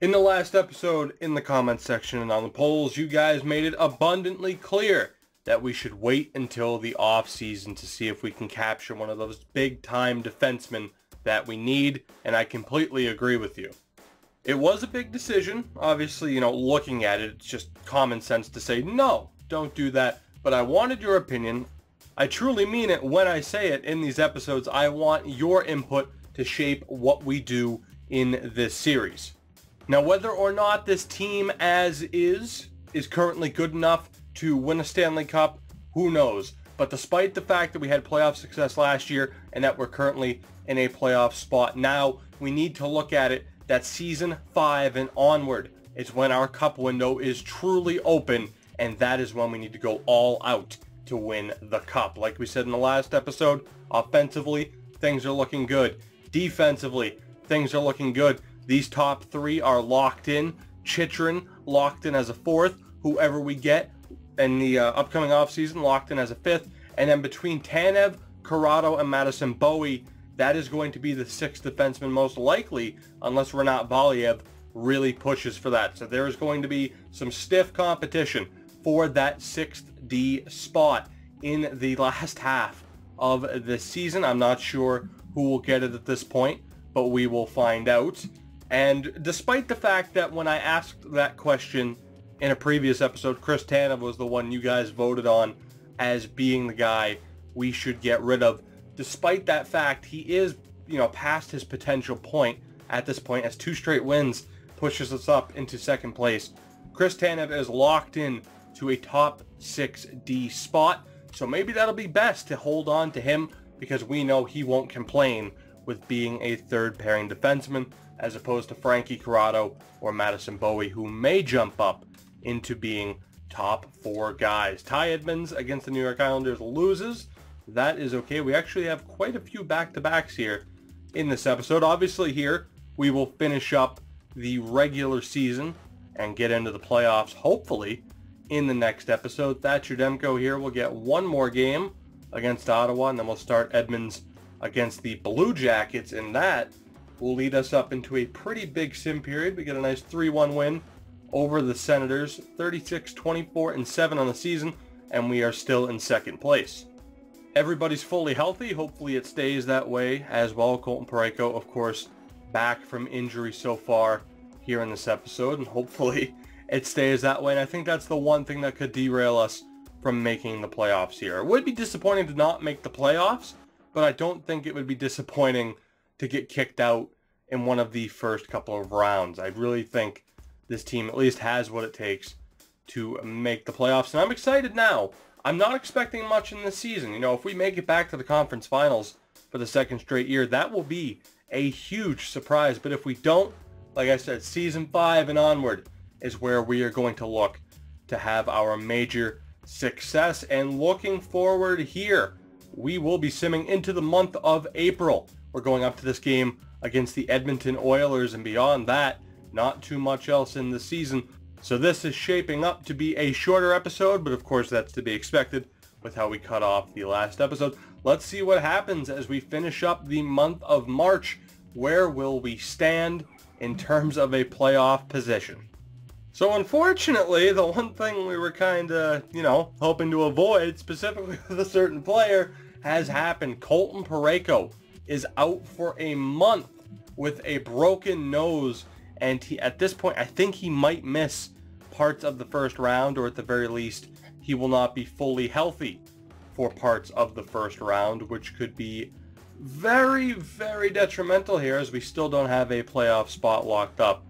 In the last episode, in the comments section and on the polls, you guys made it abundantly clear that we should wait until the off season to see if we can capture one of those big time defensemen that we need, and I completely agree with you. It was a big decision. Obviously, looking at it, it's just common sense to say, no, don't do that. But I wanted your opinion. I truly mean it when I say it in these episodes. I want your input to shape what we do in this series. Now, whether or not this team as is currently good enough to win a Stanley Cup, who knows? But despite the fact that we had playoff success last year and that we're currently in a playoff spot now, we need to look at it that season 5 and onward is when our cup window is truly open, and that is when we need to go all out to win the cup. Like we said in the last episode, offensively, things are looking good. Defensively, things are looking good. These top 3 are locked in. Chychrun locked in as a 4th. Whoever we get in the upcoming offseason locked in as a 5th. And then between Tanev, Corrado, and Madison Bowie, that is going to be the 6th defenseman most likely, unless Renat Valiev really pushes for that. So there is going to be some stiff competition for that 6th D spot in the last half of the season. I'm not sure who will get it at this point, but we will find out. And despite the fact that when I asked that question in a previous episode, Chris Tanev was the one you guys voted on as being the guy we should get rid of. Despite that fact, he is, past his potential point at this point, as 2 straight wins pushes us up into 2nd place. Chris Tanev is locked in to a top 6D spot, so maybe that'll be best to hold on to him because we know he won't complain with being a 3rd pairing defenseman, as opposed to Frankie Corrado or Madison Bowie, who may jump up into being top 4 guys. Ty Edmonds against the New York Islanders loses. That is okay. We actually have quite a few back-to-backs here in this episode. Obviously here, we will finish up the regular season and get into the playoffs, hopefully, in the next episode. Thatcher Demko here will get one more game against Ottawa, and then we'll start Edmonds against the Blue Jackets, and that will lead us up into a pretty big sim period. We get a nice 3-1 win over the Senators, 36-24-7 on the season, and we are still in 2nd place. Everybody's fully healthy. Hopefully it stays that way as well. Colton Parayko, of course, back from injury so far here in this episode, and hopefully it stays that way. And I think that's the one thing that could derail us from making the playoffs here. It would be disappointing to not make the playoffs, but I don't think it would be disappointing to get kicked out in one of the first couple of rounds. I really think this team at least has what it takes to make the playoffs, and I'm excited now. I'm not expecting much in this season. If we make it back to the conference finals for the 2nd straight year, that will be a huge surprise. But if we don't, like I said, season 5 and onward is where we are going to look to have our major success. And looking forward here, we will be simming into the month of April. We're going up to this game against the Edmonton Oilers, and beyond that, not too much else in the season. So this is shaping up to be a shorter episode, but of course that's to be expected with how we cut off the last episode. Let's see what happens as we finish up the month of March. Where will we stand in terms of a playoff position? So unfortunately, the one thing we were kind of, hoping to avoid, specifically with a certain player, has happened. Colton Parayko is out for a month with a broken nose, and at this point, I think he might miss parts of the first round, or at the very least, he will not be fully healthy for parts of the first round, which could be very, very detrimental here, as we still don't have a playoff spot locked up.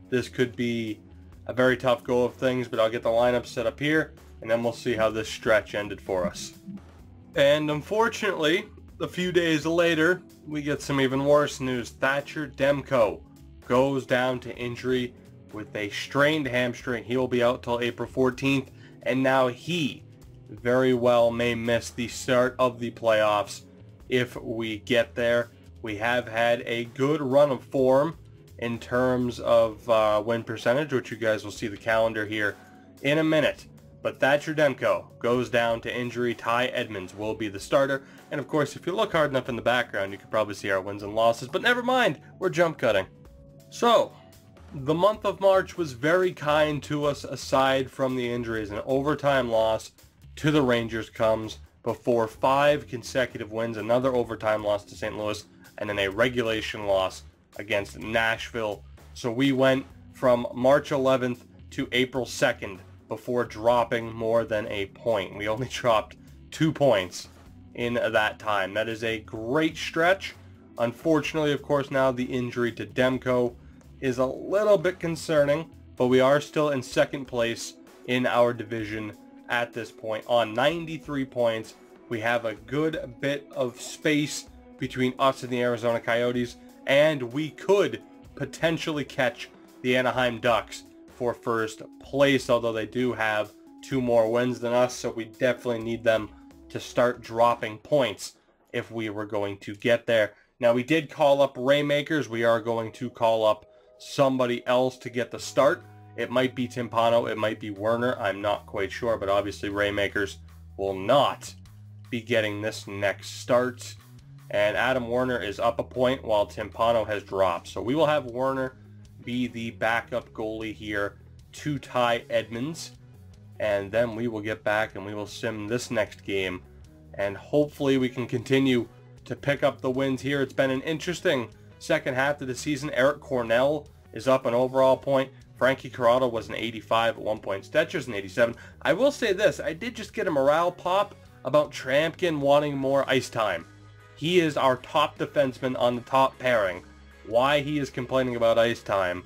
This could be a very tough go of things, but I'll get the lineup set up here, and then we'll see how this stretch ended for us. And unfortunately, a few days later, we get some even worse news. Thatcher Demko goes down to injury with a strained hamstring. He will be out till April 14th, and now he very well may miss the start of the playoffs if we get there. We have had a good run of form in terms of win percentage, which you guys will see the calendar here in a minute. But Thatcher Demko goes down to injury. Ty Edmonds will be the starter. And of course, if you look hard enough in the background, you can probably see our wins and losses. But never mind, we're jump cutting. So, The month of March was very kind to us aside from the injuries. An overtime loss to the Rangers comes before 5 consecutive wins, another overtime loss to St. Louis, and then a regulation loss against Nashville. So we went from March 11th to April 2nd before dropping more than a point. We only dropped 2 points in that time. That is a great stretch. Unfortunately, of course, now the injury to Demko is a little bit concerning, but we are still in second place in our division at this point on 93 points. We have a good bit of space between us and the Arizona Coyotes, and we could potentially catch the Anaheim Ducks for first place, although they do have 2 more wins than us, so we definitely need them to start dropping points if we were going to get there. Now, we did call up Raymakers. We are going to call up somebody else to get the start. It might be Timpano, it might be Werner, I'm not quite sure, but obviously Raymakers will not be getting this next start. And Adam Werner is up a point while Timpano has dropped. So we will have Werner be the backup goalie here to Ty Edmonds. And then we will get back and we will sim this next game. And hopefully we can continue to pick up the wins here. It's been an interesting second half of the season. Eric Cornell is up an overall point. Frankie Corrado was an 85 at one point. Stetcher's an 87. I will say this, I did just get a morale pop about Trampkin wanting more ice time. He is our top defenseman on the top pairing. Why he is complaining about ice time,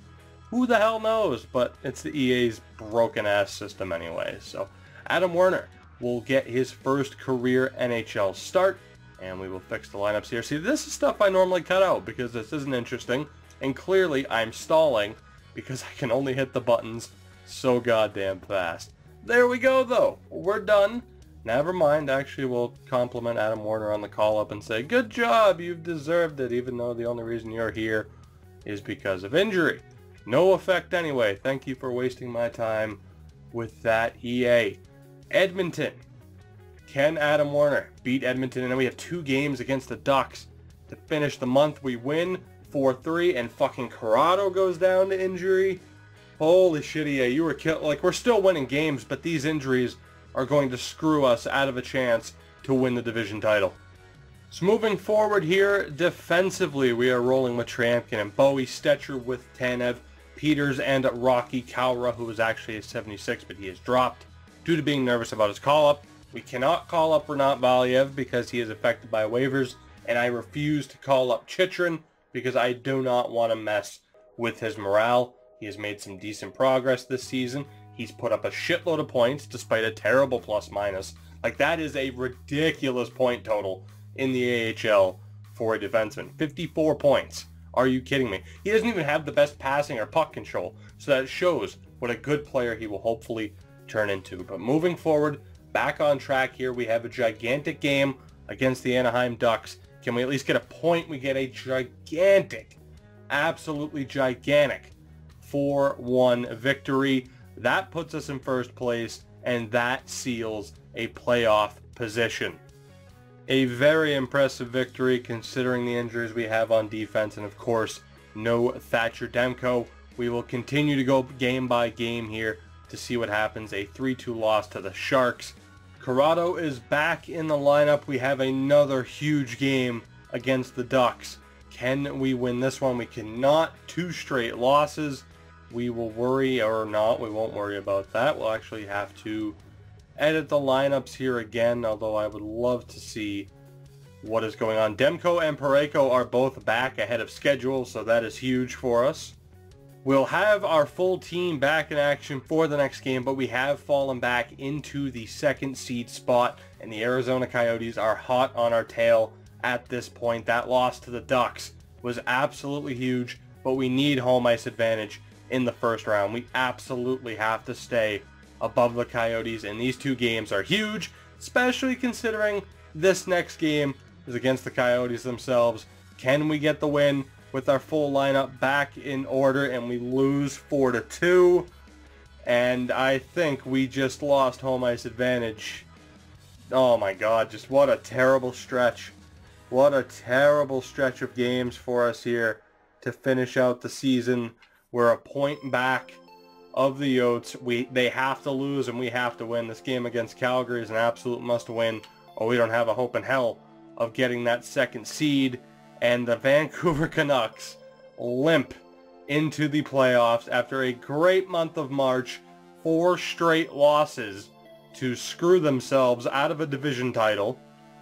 who the hell knows? But it's the EA's broken ass system anyway. So Adam Werner will get his first career NHL start, and we will fix the lineups here. See, this is stuff I normally cut out because this isn't interesting, and clearly I'm stalling because I can only hit the buttons so goddamn fast. There we go, though. We're done. Never mind. Actually, we'll compliment Adam Werner on the call-up and say, good job, you've deserved it, even though the only reason you're here is because of injury. No effect anyway. Thank you for wasting my time with that, EA. Edmonton. Can Adam Werner beat Edmonton? And then we have 2 games against the Ducks to finish the month. We win 4-3, and fucking Corrado goes down to injury. Holy shit, EA, you were killed. Like, we're still winning games, but these injuries are going to screw us out of a chance to win the division title. So moving forward here, defensively, we are rolling with Trampkin and Bowie, Stetcher with Tanev, Peters, and Rocky Kaura, who is actually a 76, but he has dropped due to being nervous about his call-up. We cannot call up Renat Valiev because he is affected by waivers, and I refuse to call up Chychrun because I do not want to mess with his morale. He has made some decent progress this season. He's put up a shitload of points despite a terrible plus-minus. Like, that is a ridiculous point total in the AHL for a defenseman. 54 points. Are you kidding me? He doesn't even have the best passing or puck control, so that shows what a good player he will hopefully turn into. But moving forward, back on track here. We have a gigantic game against the Anaheim Ducks. Can we at least get a point? We get a gigantic, absolutely gigantic 4-1 victory. That puts us in first place, and that seals a playoff position. A very impressive victory considering the injuries we have on defense, and of course, no Thatcher Demko. We will continue to go game by game here to see what happens. A 3-2 loss to the Sharks. Corrado is back in the lineup. We have another huge game against the Ducks. Can we win this one? We cannot. 2 straight losses. We will worry, or not, we won't worry about that. We'll actually have to edit the lineups here again, although I would love to see what is going on. Demko and Parayko are both back ahead of schedule, so that is huge for us. We'll have our full team back in action for the next game, but we have fallen back into the 2nd seed spot, and the Arizona Coyotes are hot on our tail at this point. That loss to the Ducks was absolutely huge, but we need home ice advantage in the first round. We absolutely have to stay above the Coyotes, and these 2 games are huge, especially considering this next game is against the Coyotes themselves. Can we get the win with our full lineup back in order, and we lose 4-2? And I think we just lost home ice advantage. Oh my god, just what a terrible stretch. What a terrible stretch of games for us here to finish out the season. We're a point back of the Yotes. They have to lose and we have to win. This game against Calgary is an absolute must-win, or we don't have a hope in hell of getting that second seed. And the Vancouver Canucks limp into the playoffs after a great month of March. 4 straight losses to screw themselves out of a division title.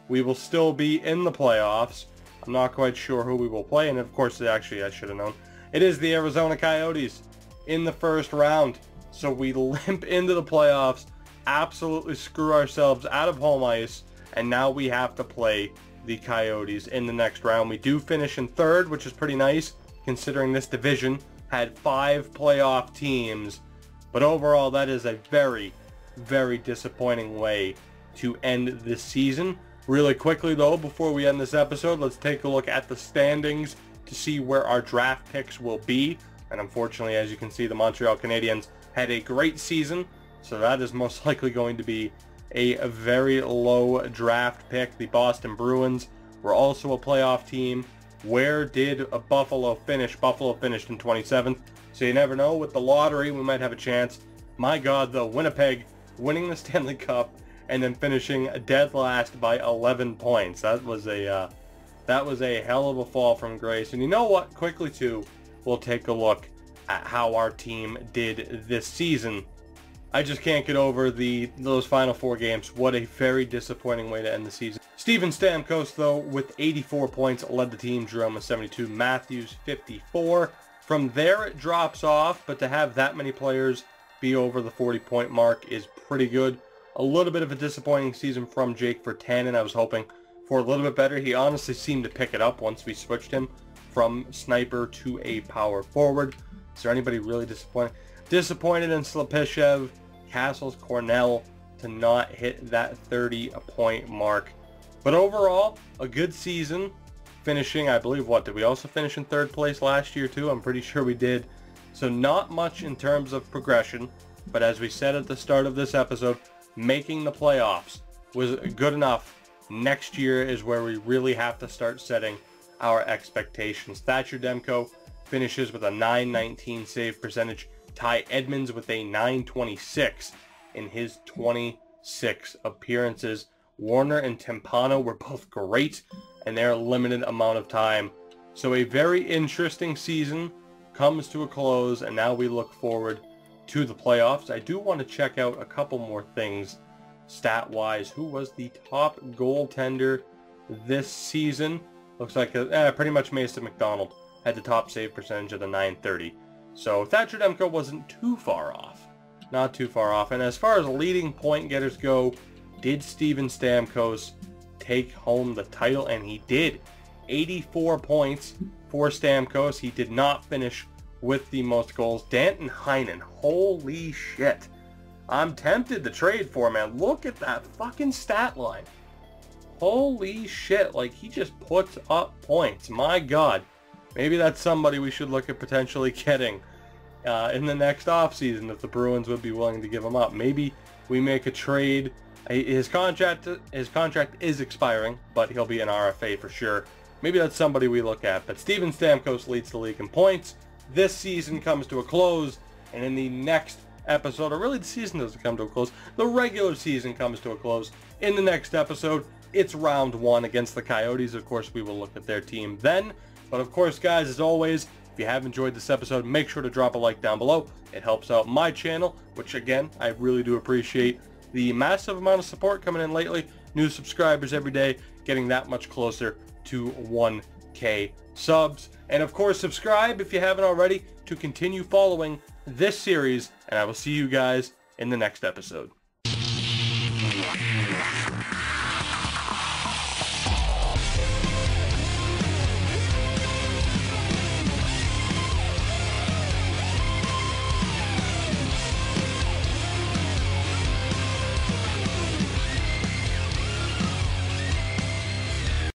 We will still be in the playoffs. I'm not quite sure who we will play, and of course, actually, I should have known. It is the Arizona Coyotes in the first round. So we limp into the playoffs, absolutely screw ourselves out of home ice, and now we have to play the Coyotes in the next round. We do finish in third, which is pretty nice, considering this division had 5 playoff teams. But overall, that is a very, very disappointing way to end this season. Really quickly, though, before we end this episode, let's take a look at the standings to see where our draft picks will be. And unfortunately, as you can see, the Montreal Canadiens had a great season, so that is most likely going to be a very low draft pick. The Boston Bruins were also a playoff team. Where did Buffalo finish? Buffalo finished in 27th. So you never know. With the lottery, we might have a chance. My God, though, Winnipeg winning the Stanley Cup and then finishing dead last by 11 points. That was a hell of a fall from grace. And you know what? Quickly, too, we'll take a look at how our team did this season. I just can't get over those final 4 games. What a very disappointing way to end the season. Steven Stamkos, though, with 84 points, led the team. Jerome 72, Matthews 54. From there, it drops off, but to have that many players be over the 40-point mark is pretty good. A little bit of a disappointing season from Jake Virtanen. I was hoping for a little bit better. He honestly seemed to pick it up once we switched him from sniper to a power forward. Is there anybody really disappointed? Disappointed in Slepyshev, Castles, Cornell to not hit that 30-point mark. But overall, a good season. Finishing, I believe, what, did we also finish in 3rd place last year too? I'm pretty sure we did. So not much in terms of progression. But as we said at the start of this episode, making the playoffs was good enough. Next year is where we really have to start setting our expectations. Thatcher Demko finishes with a .919 save percentage. Ty Edmonds with a .926 in his 26 appearances. Warner and Timpano were both great in their limited amount of time. So a very interesting season comes to a close, and now we look forward to the playoffs. I do want to check out a couple more things stat-wise. Who was the top goaltender this season? Looks like pretty much Mason McDonald had the top save percentage of the .930. So Thatcher Demko wasn't too far off. Not too far off. And as far as leading point getters go, did Steven Stamkos take home the title? And he did. 84 points for Stamkos. He did not finish with the most goals. Danton Heinen, holy shit. I'm tempted to trade for him, man. Look at that fucking stat line. Holy shit, like he just puts up points. My God. Maybe that's somebody we should look at potentially getting in the next offseason if the Bruins would be willing to give him up. Maybe we make a trade. His contract is expiring, but he'll be an RFA for sure. Maybe that's somebody we look at. But Steven Stamkos leads the league in points. This season comes to a close, and in the next episode, or really the season doesn't come to a close, the regular season comes to a close. In the next episode, it's round 1 against the Coyotes. Of course, we will look at their team then. But of course, guys, as always, if you have enjoyed this episode, make sure to drop a like down below. It helps out my channel, which again, I really do appreciate the massive amount of support coming in lately. New subscribers every day, getting that much closer to 1K subs. And of course, subscribe if you haven't already to continue following this series. And I will see you guys in the next episode.